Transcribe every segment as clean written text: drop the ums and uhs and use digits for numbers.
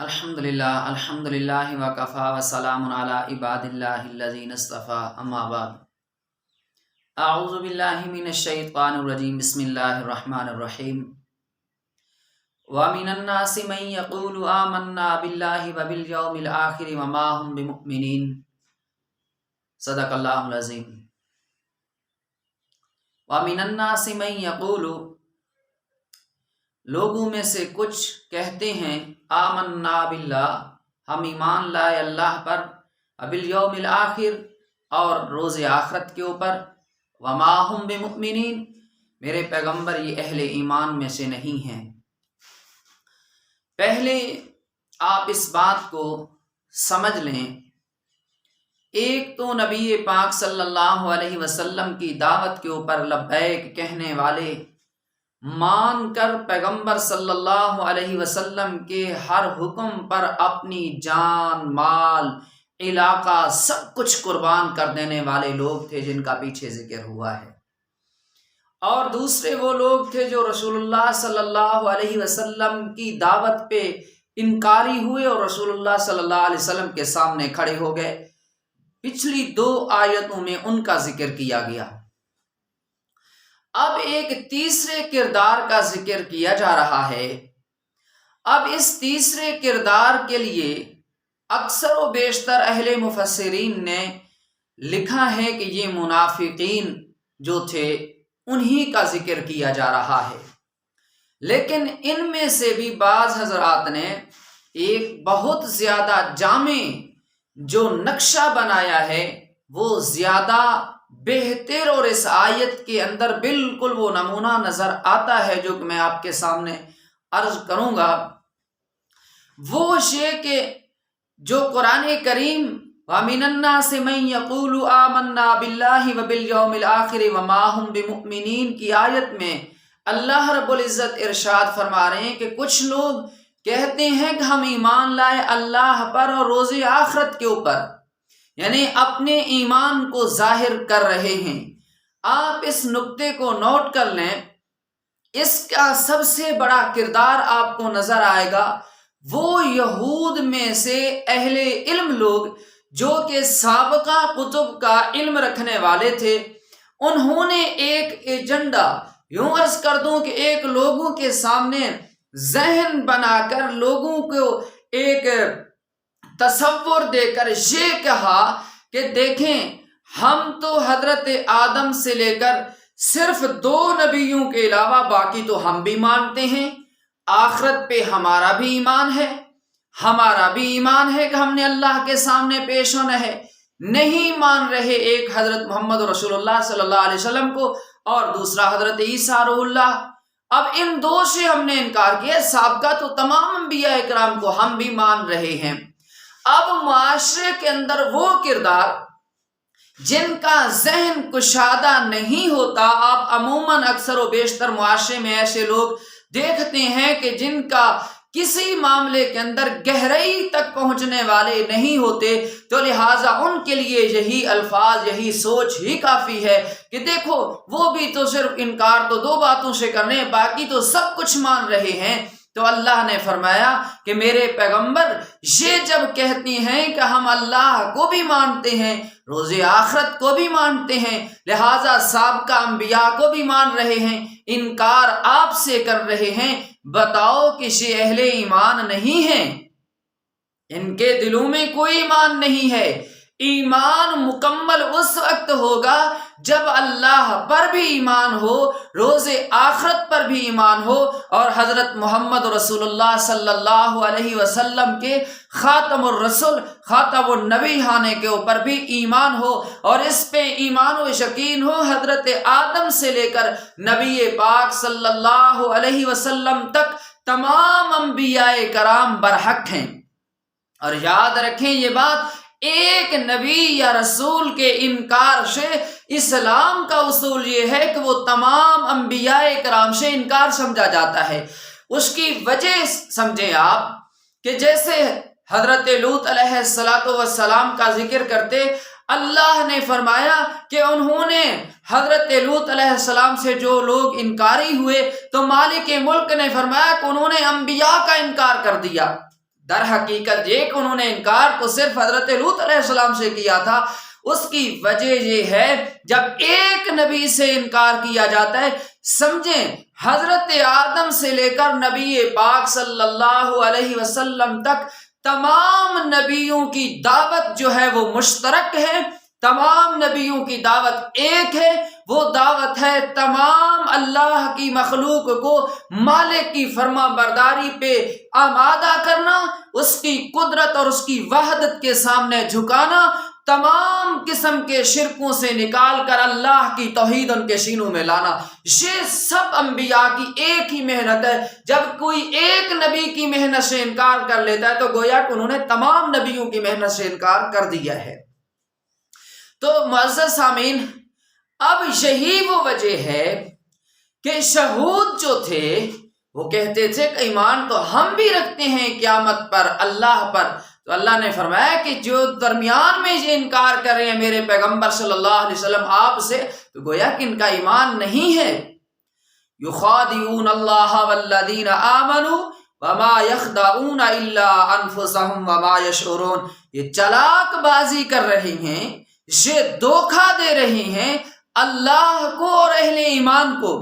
الحمدللہ وکفا وسلام علی عباد اللہ الذین اصطفیٰ اما بعد اعوذ باللہ من الشیطان الرجیم بسم اللہ الرحمن الرحیم ومن الناس من یقول آمنا باللہ وبالیوم الآخر وما هم بمؤمنین صدق اللہ العظیم۔ ومن الناس من یقول، لوگوں میں سے کچھ کہتے ہیں آمنا باللہ، ہم ایمان لائے اللہ پر، وبالیوم الآخر اور روز آخرت کے اوپر، وما ہم بمؤمنین، میرے پیغمبر یہ اہل ایمان میں سے نہیں ہیں۔ پہلے آپ اس بات کو سمجھ لیں، ایک تو نبی پاک صلی اللہ علیہ وسلم کی دعوت کے اوپر لبیک کہنے والے، مان کر پیغمبر صلی اللہ علیہ وسلم کے ہر حکم پر اپنی جان، مال، علاقہ سب کچھ قربان کر دینے والے لوگ تھے جن کا پیچھے ذکر ہوا ہے۔ اور دوسرے وہ لوگ تھے جو رسول اللہ صلی اللہ علیہ وسلم کی دعوت پہ انکاری ہوئے اور رسول اللہ صلی اللہ علیہ وسلم کے سامنے کھڑے ہو گئے۔ پچھلی دو آیتوں میں ان کا ذکر کیا گیا۔ اب ایک تیسرے کردار کا ذکر کیا جا رہا ہے۔ اب اس تیسرے کردار کے لیے اکثر و بیشتر اہل مفسرین نے لکھا ہے کہ یہ منافقین جو تھے انہی کا ذکر کیا جا رہا ہے، لیکن ان میں سے بھی بعض حضرات نے ایک بہت زیادہ جامع جو نقشہ بنایا ہے وہ زیادہ بہتر، اور اس آیت کے اندر بالکل وہ نمونہ نظر آتا ہے جو کہ میں آپ کے سامنے عرض کروں گا۔ وہ یہ کہ جو قرآن کریم وَمِنَ النَّاسِ مَن يَقُولُ آمَنَّا بِاللَّهِ وَبِالْيَوْمِ الْآخِرِ وَمَا هُمْ بِمُؤْمِنِينَ کی آیت میں اللہ رب العزت ارشاد فرما رہے ہیں کہ کچھ لوگ کہتے ہیں کہ ہم ایمان لائے اللہ پر اور روز آخرت کے اوپر، یعنی اپنے ایمان کو ظاہر کر رہے ہیں۔ آپ اس نقطے کو نوٹ کر لیں، اس کا سب سے بڑا کردار آپ کو نظر آئے گا وہ یہود میں سے اہل علم لوگ جو کہ سابقہ کتب کا علم رکھنے والے تھے۔ انہوں نے ایک ایجنڈا، یوں عرض کر دوں کہ ایک لوگوں کے سامنے ذہن بنا کر لوگوں کو ایک تصور دے کر یہ کہا کہ دیکھیں ہم تو حضرت آدم سے لے کر صرف 2 نبیوں کے علاوہ باقی تو ہم بھی مانتے ہیں، آخرت پہ ہمارا بھی ایمان ہے، ہمارا بھی ایمان ہے کہ ہم نے اللہ کے سامنے پیش ہونا ہے۔ نہیں مان رہے ایک حضرت محمد رسول اللہ صلی اللہ علیہ وسلم کو اور دوسرا حضرت عیسیٰ روح اللہ۔ اب ان 2 سے ہم نے انکار کیا، سابقہ تو تمام انبیاء اکرام کو ہم بھی مان رہے ہیں۔ اب معاشرے کے اندر وہ کردار جن کا ذہن کشادہ نہیں ہوتا، آپ عموماً اکثر و بیشتر معاشرے میں ایسے لوگ دیکھتے ہیں کہ جن کا کسی معاملے کے اندر گہرائی تک پہنچنے والے نہیں ہوتے، تو لہٰذا ان کے لیے یہی الفاظ، یہی سوچ ہی کافی ہے کہ دیکھو وہ بھی تو صرف انکار تو 2 باتوں سے کرنے ہیں، باقی تو سب کچھ مان رہے ہیں۔ تو اللہ نے فرمایا کہ میرے پیغمبر یہ جب کہتی ہیں کہ ہم اللہ کو بھی مانتے ہیں، روز آخرت کو بھی مانتے ہیں، لہٰذا سابقہ انبیاء کو بھی مان رہے ہیں، انکار آپ سے کر رہے ہیں، بتاؤ کہ یہ اہل ایمان نہیں ہیں؟ ان کے دلوں میں کوئی ایمان نہیں ہے۔ ایمان مکمل اس وقت ہوگا جب اللہ پر بھی ایمان ہو، روز آخرت پر بھی ایمان ہو، اور حضرت محمد رسول اللہ صلی اللہ علیہ وسلم کے خاتم الرسول، خاتم النبی ہونے کے اوپر بھی ایمان ہو، اور اس پہ ایمان و یقین ہو حضرت آدم سے لے کر نبی پاک صلی اللہ علیہ وسلم تک تمام انبیاء کرام برحق ہیں۔ اور یاد رکھیں یہ بات، ایک نبی یا رسول کے انکار سے اسلام کا اصول یہ ہے کہ وہ تمام انبیاء کرام سے انکار سمجھا جاتا ہے۔ اس کی وجہ سمجھیں آپ کہ جیسے حضرت لوط علیہ السلام کا ذکر کرتے، اللہ نے فرمایا کہ انہوں نے حضرت لوط علیہ السلام سے جو لوگ انکاری ہوئے تو مالک ملک نے فرمایا کہ انہوں نے انبیاء کا انکار کر دیا۔ در حقیقت یہ کہ انہوں نے انکار تو صرف حضرت لوط علیہ السلام سے کیا تھا، اس کی وجہ یہ ہے جب ایک نبی سے انکار کیا جاتا ہے، سمجھیں حضرت آدم سے لے کر نبی پاک صلی اللہ علیہ وسلم تک تمام نبیوں کی دعوت جو ہے وہ مشترک ہے، تمام نبیوں کی دعوت ایک ہے، وہ دعوت ہے تمام اللہ کی مخلوق کو مالک کی فرما برداری پہ آمادہ کرنا، اس کی قدرت اور اس کی وحدت کے سامنے جھکانا، تمام قسم کے شرکوں سے نکال کر اللہ کی توحید ان کے سینوں میں لانا۔ یہ سب انبیاء کی ایک ہی محنت ہے۔ جب کوئی ایک نبی کی محنت سے انکار کر لیتا ہے تو گویا کہ انہوں نے تمام نبیوں کی محنت سے انکار کر دیا ہے۔ تو معزز سامعین، اب یہی وہ وجہ ہے کہ شہود جو تھے وہ کہتے تھے کہ ایمان تو ہم بھی رکھتے ہیں قیامت پر، اللہ پر۔ تو اللہ نے فرمایا کہ جو درمیان میں یہ انکار کر رہے ہیں میرے پیغمبر صلی اللہ علیہ وسلم آپ سے، تو گویا کہ ان کا ایمان نہیں ہے۔ یخادعون اللہ والذین آمنوا وما یخدعون الا انفسهم وما یشعرون، یہ چلاک بازی کر رہے ہیں، یہ دھوکہ دے رہے ہیں اللہ کو اور اہل ایمان کو،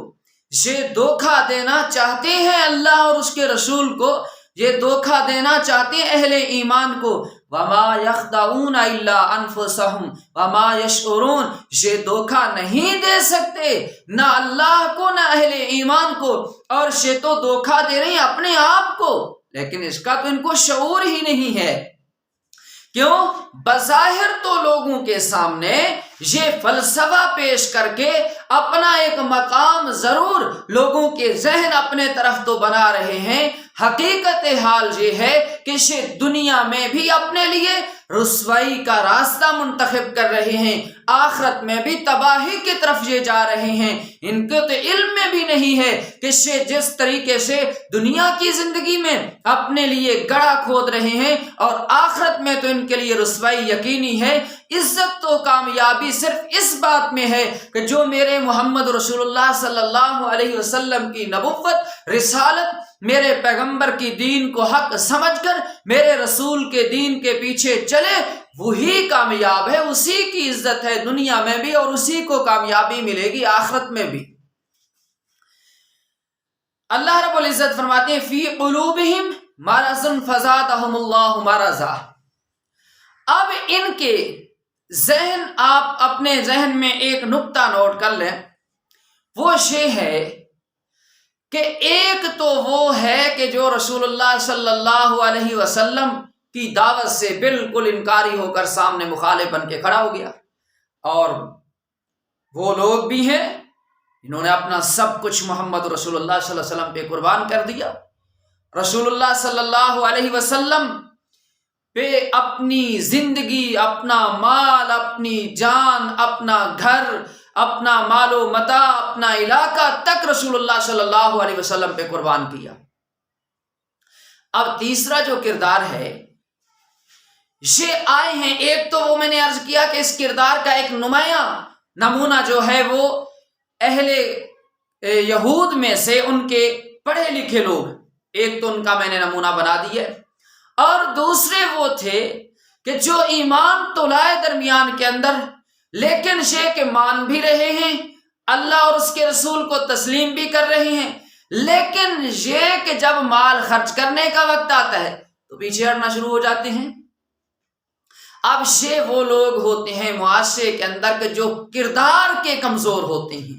یہ دھوکہ دینا چاہتے ہیں اللہ اور اس کے رسول کو، یہ دھوکہ دینا چاہتے ہیں اہل ایمان کو۔ وما یخدعون الا انفسهم وما یشعرون، یہ دھوکہ نہیں دے سکتے نہ اللہ کو نہ اہل ایمان کو، اور یہ تو دھوکہ دے رہے ہیں اپنے آپ کو، لیکن اس کا تو ان کو شعور ہی نہیں ہے۔ کیوں؟ بظاہر تو لوگوں کے سامنے یہ فلسفہ پیش کر کے اپنا ایک مقام ضرور لوگوں کے ذہن اپنے طرف تو بنا رہے ہیں، حقیقت حال یہ ہے کہ یہ دنیا میں بھی اپنے لیے رسوائی کا راستہ منتخب کر رہے ہیں، آخرت میں بھی تباہی کی طرف یہ جا رہے ہیں۔ ان کے تو علم میں بھی نہیں ہے کہ یہ جس طریقے سے دنیا کی زندگی میں اپنے لیے گڑھا کھود رہے ہیں اور آخرت میں تو ان کے لیے رسوائی یقینی ہے۔ عزت تو کامیابی صرف اس بات میں ہے کہ جو میرے محمد رسول اللہ صلی اللہ علیہ وسلم کی نبوت، رسالت، میرے پیغمبر کی دین کو حق سمجھ کر میرے رسول کے دین کے پیچھے چلے، وہی کامیاب ہے، اسی کی عزت ہے دنیا میں بھی اور اسی کو کامیابی ملے گی آخرت میں بھی۔ اللہ رب العزت فرماتے ہیں فی قلوبہم مرض فزادہم اللہ مرضا۔ اب ان کے ذہن، آپ اپنے ذہن میں ایک نقطہ نوٹ کر لیں، وہ یہ ہے کہ ایک تو وہ ہے کہ جو رسول اللہ صلی اللہ علیہ وسلم کی دعوت سے بالکل انکاری ہو کر سامنے مخالف بن کے کھڑا ہو گیا، اور وہ لوگ بھی ہیں انہوں نے اپنا سب کچھ محمد رسول اللہ صلی اللہ علیہ وسلم پہ قربان کر دیا، رسول اللہ صلی اللہ علیہ وسلم پہ اپنی زندگی، اپنا مال، اپنی جان، اپنا گھر، اپنا مال و متاع، اپنا علاقہ تک رسول اللہ صلی اللہ علیہ وسلم پہ قربان کیا۔ اب تیسرا جو کردار ہے، یہ آئے ہیں، ایک تو وہ میں نے عرض کیا کہ اس کردار کا ایک نمایاں نمونہ جو ہے وہ اہل یہود میں سے ان کے پڑھے لکھے لوگ، ایک تو ان کا میں نے نمونہ بنا دیا، اور دوسرے وہ تھے کہ جو ایمان تو لائے درمیان کے اندر، لیکن یہ کہ مان بھی رہے ہیں اللہ اور اس کے رسول کو تسلیم بھی کر رہے ہیں، لیکن یہ کہ جب مال خرچ کرنے کا وقت آتا ہے تو پیچھے ہٹنا شروع ہو جاتے ہیں۔ اب یہ وہ لوگ ہوتے ہیں معاشرے کے اندر کہ جو کردار کے کمزور ہوتے ہیں،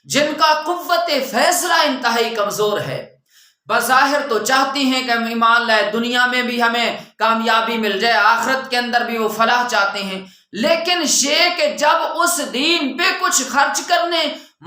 جن کا قوت فیصلہ انتہائی کمزور ہے، بظاہر تو چاہتے ہیں کہ ہم ایمان لائے، دنیا میں بھی ہمیں کامیابی مل جائے، آخرت کے اندر بھی وہ فلاح چاہتے ہیں، لیکن یہ کہ جب اس دین پہ کچھ خرچ کرنے،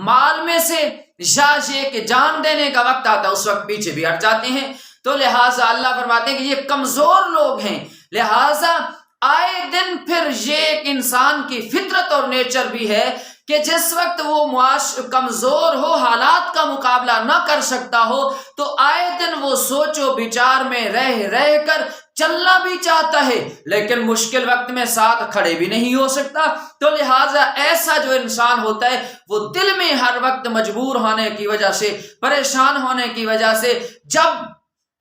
مال میں سے یا یہ کہ جان دینے کا وقت آتا ہے، اس وقت پیچھے بھی ہٹ جاتے ہیں۔ تو لہٰذا اللہ فرماتے ہیں کہ یہ کمزور لوگ ہیں، لہٰذا آئے دن پھر یہ ایک انسان کی فطرت اور نیچر بھی ہے کہ جس وقت وہ کمزور ہو، حالات کا مقابلہ نہ کر سکتا ہو، تو آئے دن وہ سوچ و بچار میں رہ کر چلنا بھی چاہتا ہے، لیکن مشکل وقت میں ساتھ کھڑے بھی نہیں ہو سکتا۔ تو لہٰذا ایسا جو انسان ہوتا ہے وہ دل میں ہر وقت مجبور ہونے کی وجہ سے، پریشان ہونے کی وجہ سے، جب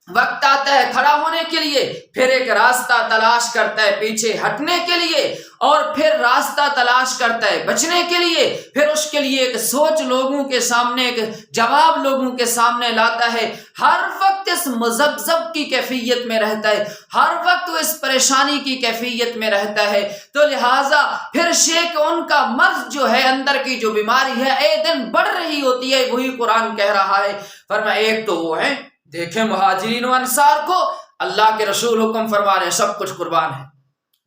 وقت آتا ہے کھڑا ہونے کے لیے، پھر ایک راستہ تلاش کرتا ہے پیچھے ہٹنے کے لیے، اور پھر راستہ تلاش کرتا ہے بچنے کے لیے، پھر اس کے لیے ایک سوچ لوگوں کے سامنے، ایک جواب لوگوں کے سامنے لاتا ہے۔ ہر وقت اس مذبذب کی کیفیت میں رہتا ہے، ہر وقت وہ اس پریشانی کی کیفیت میں رہتا ہے۔ تو لہٰذا پھر شیخ ان کا مرض جو ہے، اندر کی جو بیماری ہے، اے دن بڑھ رہی ہوتی ہے۔ وہی قرآن کہہ رہا ہے، فرمایا ایک تو وہ ہے، دیکھیں مہاجرین و انصار کو اللہ کے رسول حکم فرما رہے ہیں سب کچھ قربان ہے،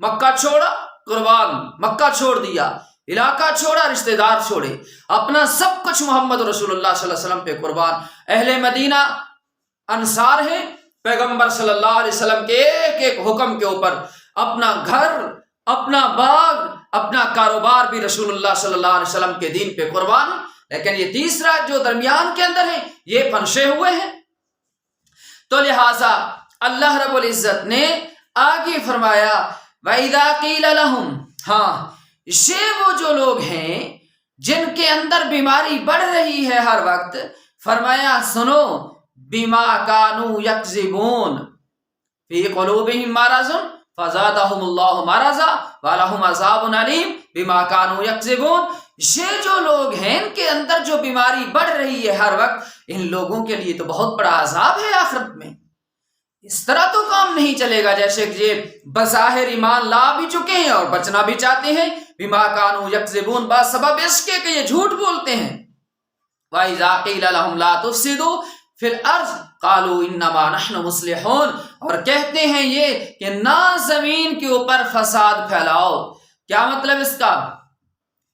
مکہ چھوڑا قربان، مکہ چھوڑ دیا، علاقہ چھوڑا، رشتہ دار چھوڑے، اپنا سب کچھ محمد رسول اللہ صلی اللہ علیہ وسلم پہ قربان۔ اہل مدینہ انصار ہیں، پیغمبر صلی اللہ علیہ وسلم کے ایک ایک حکم کے اوپر اپنا گھر، اپنا باغ، اپنا کاروبار بھی رسول اللہ صلی اللہ علیہ وسلم کے دین پہ قربان ہے۔ لیکن یہ تیسرا جو درمیان کے اندر ہے، یہ پنشے ہوئے ہیں۔ تو لہٰذا اللہ رب العزت نے آگے فرمایا وَإِذَا قِيلَ لَهُمْ، ہاں یہ وہ جو لوگ ہیں جن کے اندر بیماری بڑھ رہی ہے ہر وقت، فرمایا سنو بِمَا كَانُوا يَكْذِبُونَ فِي قُلُوبِهِم مَّرَضٌ فَزَادَهُمُ اللَّهُ مَرَضًا وَلَهُمْ عَذَابٌ أَلِيمٌ بِمَا كَانُوا يَكْذِبُونَ۔ یہ جو لوگ ہیں ان کے اندر جو بیماری بڑھ رہی ہے ہر وقت، ان لوگوں کے لیے تو بہت بڑا عذاب ہے آخرت میں۔ اس طرح تو کام نہیں چلے گا جیسے کہ یہ بظاہر ایمان لا بھی چکے ہیں اور بچنا بھی چاہتے ہیں، بما كانوا يكذبون، با سبب اس کے کہ یہ جھوٹ بولتے ہیں۔ وَإِذَا قِيلَ لَهُمْ لَا تُفْسِدُوا فِي الْأَرْضِ قَالُوا إِنَّمَا نَحْنُ مُصْلِحُونَ، اور کہتے ہیں یہ کہ نہ زمین کے اوپر فساد پھیلاؤ۔ کیا مطلب اس کا؟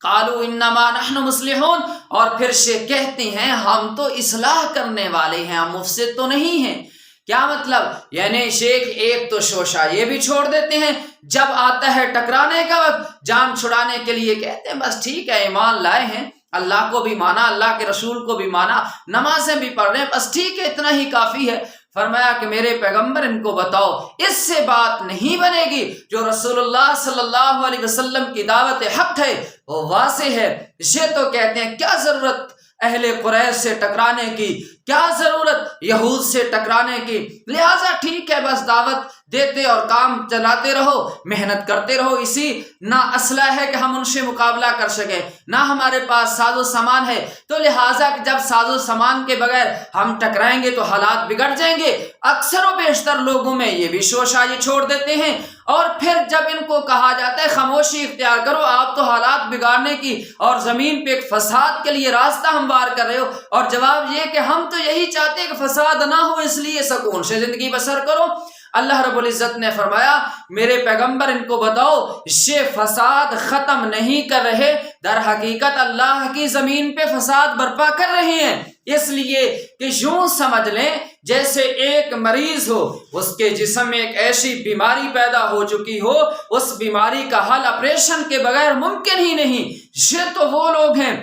قالوا انما نحن مصلحون، اور پھر یہ کہتے ہیں ہم تو اصلاح کرنے والے ہیں، ہم مفسد تو نہیں ہیں۔ کیا مطلب؟ یعنی شیخ ایک تو شوشہ یہ بھی چھوڑ دیتے ہیں، جب آتا ہے ٹکرانے کا وقت جان چھڑانے کے لیے کہتے ہیں بس ٹھیک ہے ایمان لائے ہیں، اللہ کو بھی مانا، اللہ کے رسول کو بھی مانا، نمازیں بھی پڑھ رہے ہیں، بس ٹھیک ہے اتنا ہی کافی ہے۔ فرمایا کہ میرے پیغمبر ان کو بتاؤ اس سے بات نہیں بنے گی، جو رسول اللہ صلی اللہ علیہ وسلم کی دعوت حق ہے وہ واضح ہے۔ یہ تو کہتے ہیں کیا ضرورت اہل قریش سے ٹکرانے کی، کیا ضرورت یہود سے ٹکرانے کی، لہٰذا ٹھیک ہے بس دعوت دیتے اور کام چلاتے رہو، محنت کرتے رہو، اسی نہ اسلحہ ہے کہ ہم ان سے مقابلہ کر سکیں، نہ ہمارے پاس ساز و سامان ہے، تو لہٰذا جب ساز و سامان کے بغیر ہم ٹکرائیں گے تو حالات بگڑ جائیں گے۔ اکثر و بیشتر لوگوں میں یہ بھی شوشائی چھوڑ دیتے ہیں، اور پھر جب ان کو کہا جاتا ہے خاموشی اختیار کرو، آپ تو حالات بگاڑنے کی اور زمین پہ ایک فساد کے لیے راستہ ہموار کر رہے ہو، اور جواب یہ کہ ہم تو یہی چاہتے ہیں کہ فساد نہ ہو، اس لیے سکون سے زندگی بسر کرو۔ اللہ رب العزت نے فرمایا میرے پیغمبر ان کو بتاؤ یہ فساد ختم نہیں کر رہے، در حقیقت اللہ کی زمین پہ فساد برپا کر رہے ہیں، اس لیے کہ یوں سمجھ لیں جیسے ایک مریض ہو، اس کے جسم میں ایک ایسی بیماری پیدا ہو چکی ہو، اس بیماری کا حل آپریشن کے بغیر ممکن ہی نہیں۔ یہ تو وہ لوگ ہیں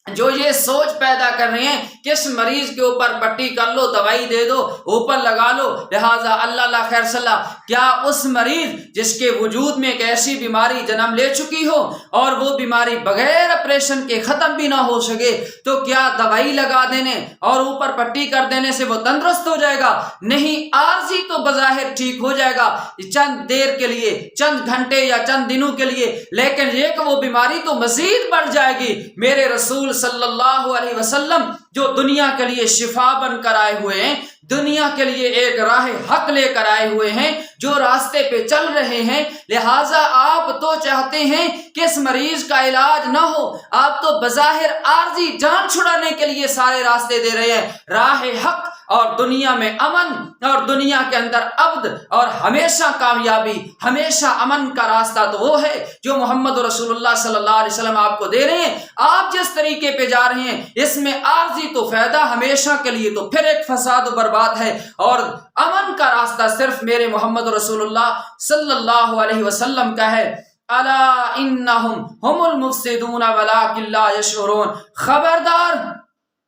جو یہ سوچ پیدا کر رہے ہیں کہ اس مریض کے اوپر پٹی کر لو، دوائی دے دو، اوپر لگا لو، لہٰذا اللہ خیر صلاح، کیا اس مریض جس کے وجود میں ایک ایسی بیماری جنم لے چکی ہو اور وہ بیماری بغیر آپریشن کے ختم بھی نہ ہو سکے تو کیا دوائی لگا دینے اور اوپر پٹی کر دینے سے وہ تندرست ہو جائے گا؟ نہیں، عارضی تو بظاہر ٹھیک ہو جائے گا چند دیر کے لیے، چند گھنٹے یا چند دنوں کے لیے، لیکن یہ کہ وہ بیماری تو مزید بڑھ جائے گی۔ میرے رسول صلی اللہ علیہ وسلم جو دنیا کے لیے شفا بن کر آئے ہوئے ہیں، دنیا کے لیے ایک راہ حق لے کر آئے ہوئے ہیں، جو راستے پہ چل رہے ہیں، لہٰذا آپ تو چاہتے ہیں کہ اس مریض کا علاج نہ ہو، آپ تو بظاہر عارضی جان چھڑانے کے لیے سارے راستے دے رہے ہیں۔ راہ حق اور دنیا میں امن اور دنیا کے اندر عبد اور ہمیشہ کامیابی، ہمیشہ امن کا راستہ تو وہ ہے جو محمد رسول اللہ صلی اللہ علیہ وسلم آپ کو دے رہے ہیں۔ آپ جس طریقے پہ جا رہے ہیں اس میں عارضی تو فائدہ، ہمیشہ کے لیے تو پھر ایک فساد و برباد ہے، اور امن کا راستہ صرف میرے محمد رسول اللہ صلی اللہ علیہ وسلم کا ہے۔ الا انہم ہم المفسدون ولکن لا یشعرون، خبردار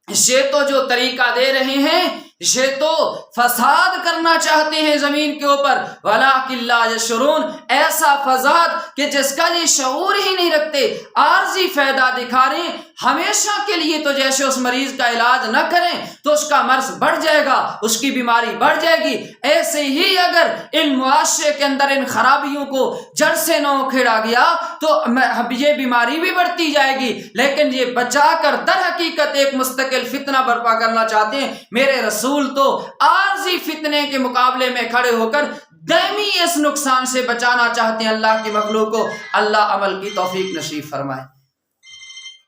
یہ تو جو طریقہ دے رہے ہیں یہ تو فساد کرنا چاہتے ہیں زمین کے اوپر، وَلَٰكِن لَّا يَشْعُرُونَ، ایسا فساد کہ جس کا یہ شعور ہی نہیں رکھتے، عارضی فائدہ دکھا رہے ہیں ہمیشہ کے لیے۔ تو جیسے اس مریض کا علاج نہ کریں تو اس کا مرض بڑھ جائے گا، اس کی بیماری بڑھ جائے گی، ایسے ہی اگر ان معاشرے کے اندر ان خرابیوں کو جڑ سے نہ اکھیڑا گیا تو یہ بیماری بھی بڑھتی جائے گی۔ لیکن یہ بچا کر در حقیقت ایک مستقل فتنہ برپا کرنا چاہتے ہیں۔ میرے رسول تو عارضی فتنے کے مقابلے میں کھڑے ہو کر دائمی اس نقصان سے بچانا چاہتے ہیں اللہ کی مخلوق کو۔ اللہ عمل کی توفیق نصیب فرمائے۔